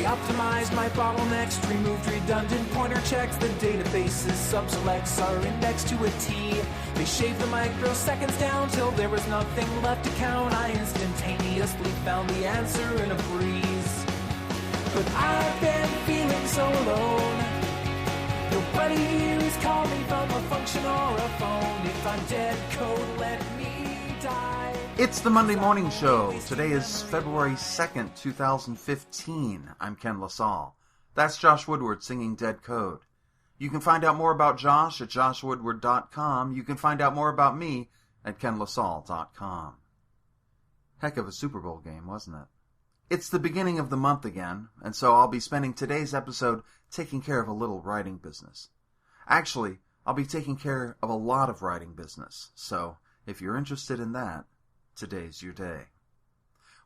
They optimized my bottlenecks, removed redundant pointer checks. The database's subselects are indexed to a T. They shaved the microseconds down till there was nothing left to count. I instantaneously found the answer in a breeze. But I've been feeling so alone. Nobody here is calling from a function or a phone. If I'm dead code, let me die. It's the Monday Morning Show. Today is February 2nd, 2015. I'm Ken LaSalle. That's Josh Woodward singing Dead Code. You can find out more about Josh at joshwoodward.com. You can find out more about me at kenlasalle.com. Heck of a Super Bowl game, wasn't it? It's the beginning of the month again, and so I'll be spending today's episode taking care of a little writing business. Actually, I'll be taking care of a lot of writing business, so if you're interested in that, today's your day.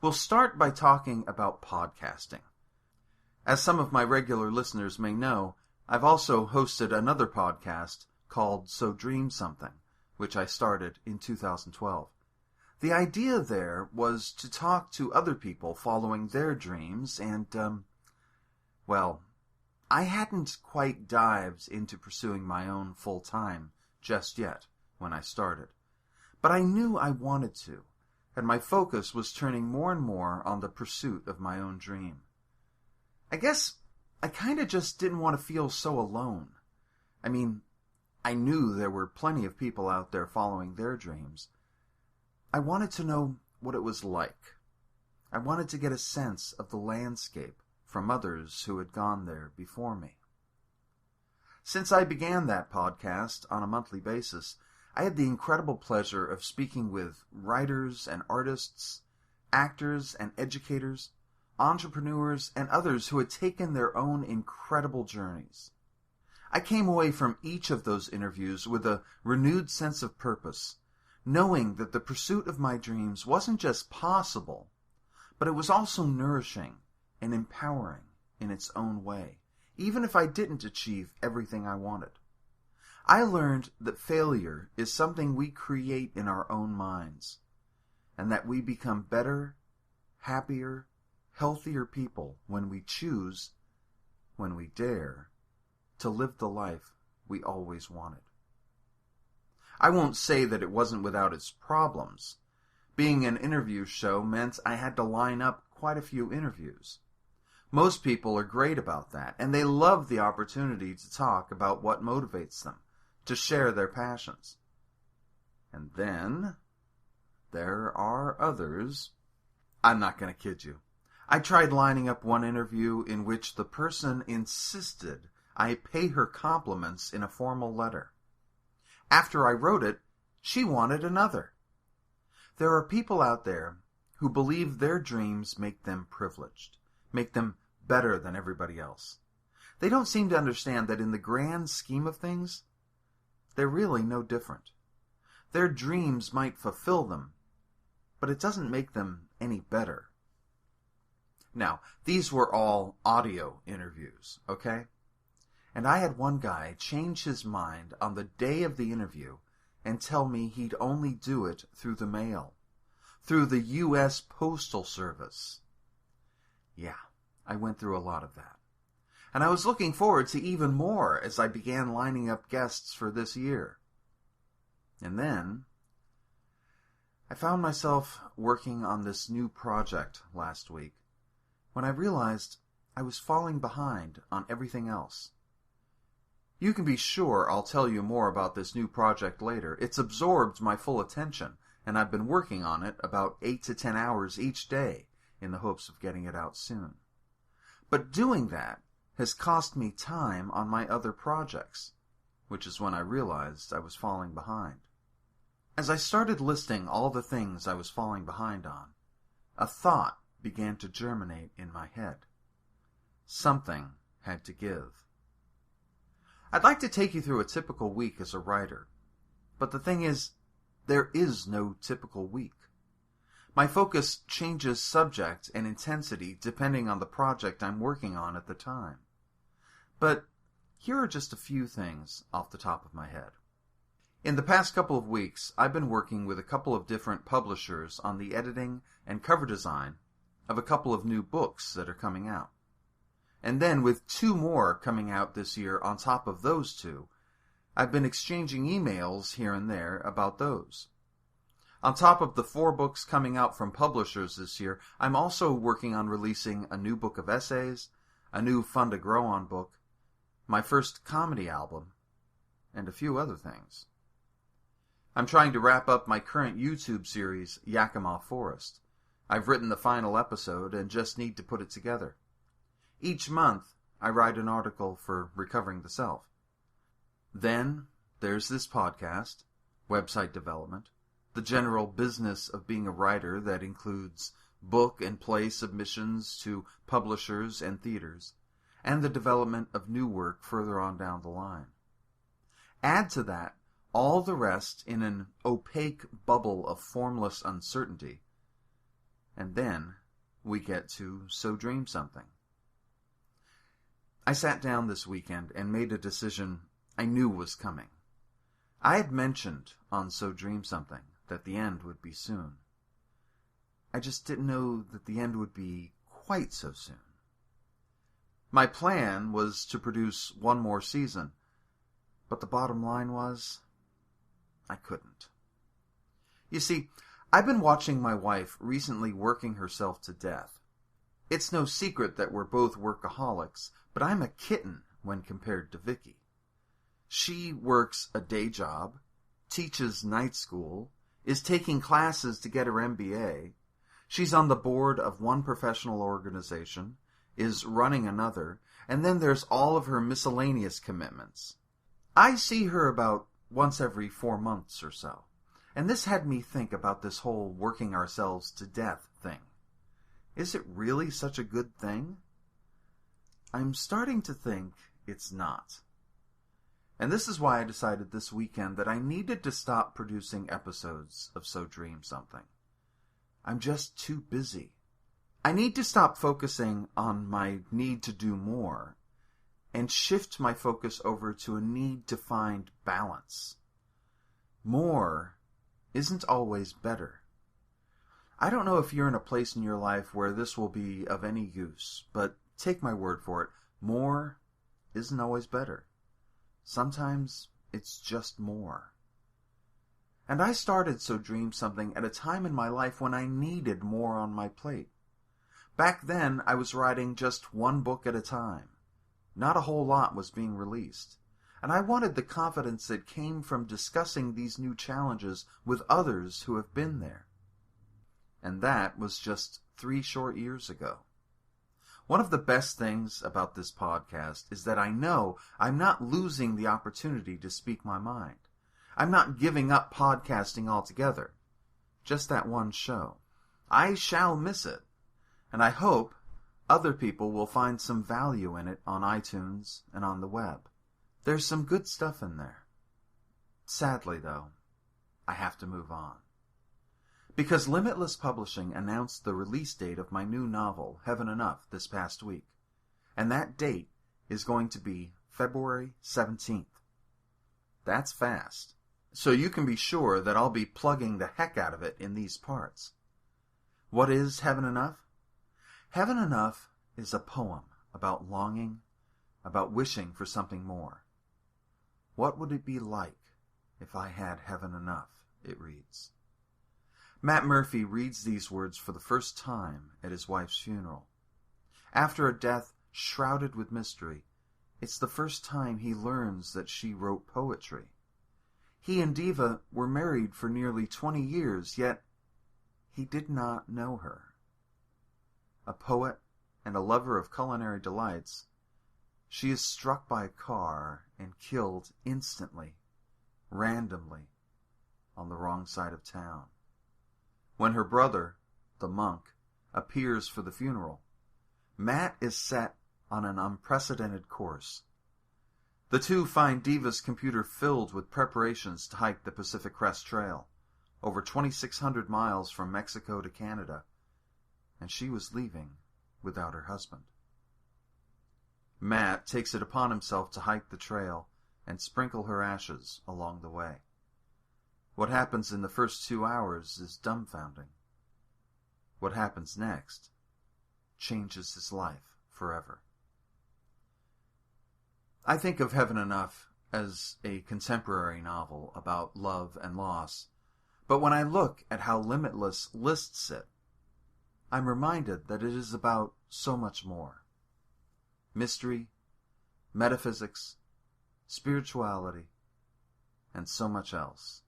We'll start by talking about podcasting. As some of my regular listeners may know, I've also hosted another podcast called So Dream Something, which I started in 2012. The idea there was to talk to other people following their dreams, and, I hadn't quite dived into pursuing my own full-time just yet when I started. But I knew I wanted to, and my focus was turning more and more on the pursuit of my own dream. I guess I kind of just didn't want to feel so alone. I mean, I knew there were plenty of people out there following their dreams. I wanted to know what it was like. I wanted to get a sense of the landscape from others who had gone there before me. Since I began that podcast on a monthly basis, I had the incredible pleasure of speaking with writers and artists, actors and educators, entrepreneurs, and others who had taken their own incredible journeys. I came away from each of those interviews with a renewed sense of purpose, knowing that the pursuit of my dreams wasn't just possible, but it was also nourishing and empowering in its own way, even if I didn't achieve everything I wanted. I learned that failure is something we create in our own minds, and that we become better, happier, healthier people when we choose, when we dare, to live the life we always wanted. I won't say that it wasn't without its problems. Being an interview show meant I had to line up quite a few interviews. Most people are great about that, and they love the opportunity to talk about what motivates them, to share their passions. And then there are others. I'm not going to kid you. I tried lining up one interview in which the person insisted I pay her compliments in a formal letter. After I wrote it, she wanted another. There are people out there who believe their dreams make them privileged, make them better than everybody else. They don't seem to understand that in the grand scheme of things, they're really no different. Their dreams might fulfill them, but it doesn't make them any better. Now, these were all audio interviews, okay? And I had one guy change his mind on the day of the interview and tell me he'd only do it through the mail, through the U.S. Postal Service. Yeah, I went through a lot of that. And I was looking forward to even more as I began lining up guests for this year. And then I found myself working on this new project last week when I realized I was falling behind on everything else. You can be sure I'll tell you more about this new project later. It's absorbed my full attention, and I've been working on it about 8 to 10 hours each day in the hopes of getting it out soon. But doing that has cost me time on my other projects, which is when I realized I was falling behind. As I started listing all the things I was falling behind on, a thought began to germinate in my head. Something had to give. I'd like to take you through a typical week as a writer, but the thing is, there is no typical week. My focus changes subject and intensity depending on the project I'm working on at the time. But here are just a few things off the top of my head. In the past couple of weeks, I've been working with a couple of different publishers on the editing and cover design of a couple of new books that are coming out. And then with 2 more coming out this year on top of those 2, I've been exchanging emails here and there about those. On top of the 4 books coming out from publishers this year, I'm also working on releasing a new book of essays, a new Fun to Grow On book, my first comedy album, and a few other things. I'm trying to wrap up my current YouTube series, Yakima Forest. I've written the final episode and just need to put it together. Each month, I write an article for Recovering the Self. Then, there's this podcast, website development, the general business of being a writer that includes book and play submissions to publishers and theaters, and the development of new work further on down the line. Add to that all the rest in an opaque bubble of formless uncertainty, and then we get to So Dream Something. I sat down this weekend and made a decision I knew was coming. I had mentioned on So Dream Something that the end would be soon. I just didn't know that the end would be quite so soon. My plan was to produce 1 more season, but the bottom line was, I couldn't. You see, I've been watching my wife recently working herself to death. It's no secret that we're both workaholics, but I'm a kitten when compared to Vicky. She works a day job, teaches night school, is taking classes to get her MBA. She's on the board of 1 professional organization, is running another, and then there's all of her miscellaneous commitments. I see her about once every 4 months or so, and this had me think about this whole working ourselves to death thing. Is it really such a good thing? I'm starting to think it's not. And this is why I decided this weekend that I needed to stop producing episodes of So Dream Something. I'm just too busy. I need to stop focusing on my need to do more and shift my focus over to a need to find balance. More isn't always better. I don't know if you're in a place in your life where this will be of any use, but take my word for it, more isn't always better. Sometimes it's just more. And I started So Dream Something at a time in my life when I needed more on my plate. Back then, I was writing just 1 book at a time. Not a whole lot was being released. And I wanted the confidence that came from discussing these new challenges with others who have been there. And that was just 3 short years ago. One of the best things about this podcast is that I know I'm not losing the opportunity to speak my mind. I'm not giving up podcasting altogether. Just that 1 show. I shall miss it. And I hope other people will find some value in it on iTunes and on the web. There's some good stuff in there. Sadly, though, I have to move on. Because Limitless Publishing announced the release date of my new novel, Heaven Enough, this past week. And that date is going to be February 17th. That's fast. So you can be sure that I'll be plugging the heck out of it in these parts. What is Heaven Enough? Heaven Enough is a poem about longing, about wishing for something more. What would it be like if I had heaven enough, it reads. Matt Murphy reads these words for the first time at his wife's funeral. After a death shrouded with mystery, it's the first time he learns that she wrote poetry. He and Diva were married for nearly 20 years, yet he did not know her. A poet and a lover of culinary delights, she is struck by a car and killed instantly, randomly, on the wrong side of town. When her brother, the monk, appears for the funeral, Matt is set on an unprecedented course. The two find Diva's computer filled with preparations to hike the Pacific Crest Trail, over 2,600 miles from Mexico to Canada, and she was leaving without her husband. Matt takes it upon himself to hike the trail and sprinkle her ashes along the way. What happens in the first 2 hours is dumbfounding. What happens next changes his life forever. I think of Heaven Enough as a contemporary novel about love and loss, but when I look at how Limitless lists it, I'm reminded that it is about so much more. Mystery, metaphysics, spirituality, and so much else.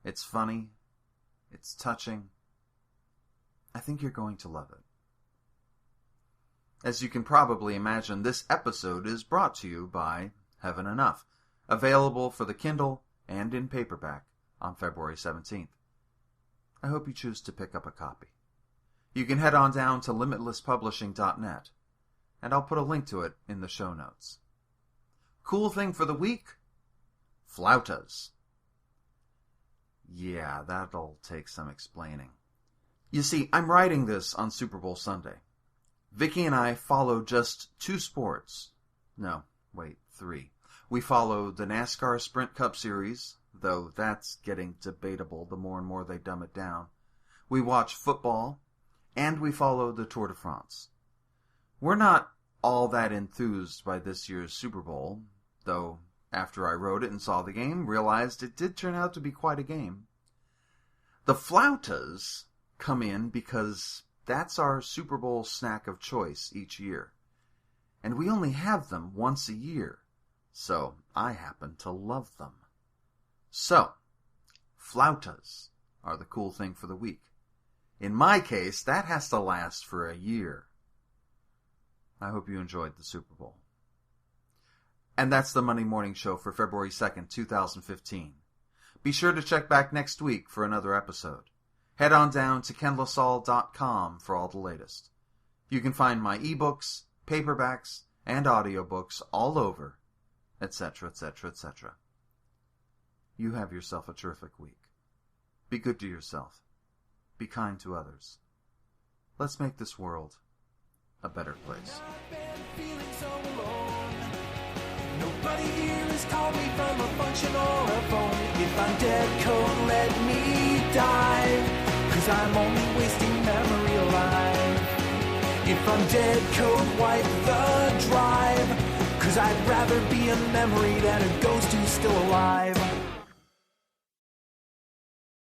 It's funny, it's touching. I think you're going to love it. As you can probably imagine, this episode is brought to you by Heaven Enough, available for the Kindle and in paperback on February 17th. I hope you choose to pick up a copy. You can head on down to limitlesspublishing.net, and I'll put a link to it in the show notes. Cool thing for the week? Flautas. Yeah, that'll take some explaining. You see, I'm writing this on Super Bowl Sunday. Vicky and I follow just 2 sports. No, wait, 3. We follow the NASCAR Sprint Cup Series, though that's getting debatable the more and more they dumb it down. We watch football, and we follow the Tour de France. We're not all that enthused by this year's Super Bowl, though after I wrote it and saw the game, realized it did turn out to be quite a game. The flautas come in because that's our Super Bowl snack of choice each year. And we only have them once a year, so I happen to love them. So, flautas are the cool thing for the week. In my case, that has to last for a year. I hope you enjoyed the Super Bowl. And that's the Monday Morning Show for February 2nd, 2015. Be sure to check back next week for another episode. Head on down to kenlasalle.com for all the latest. You can find my ebooks, paperbacks, and audiobooks all over, etc., etc., etc. You have yourself a terrific week. Be good to yourself. Be kind to others. Let's make this world a better place. Nobody here has called me from a function or a phone. If I'm dead, code, let me die. 'Cause I'm only wasting memory alive. If I'm dead, code, wipe the drive. 'Cause I'd rather be a memory than a ghost who's still alive.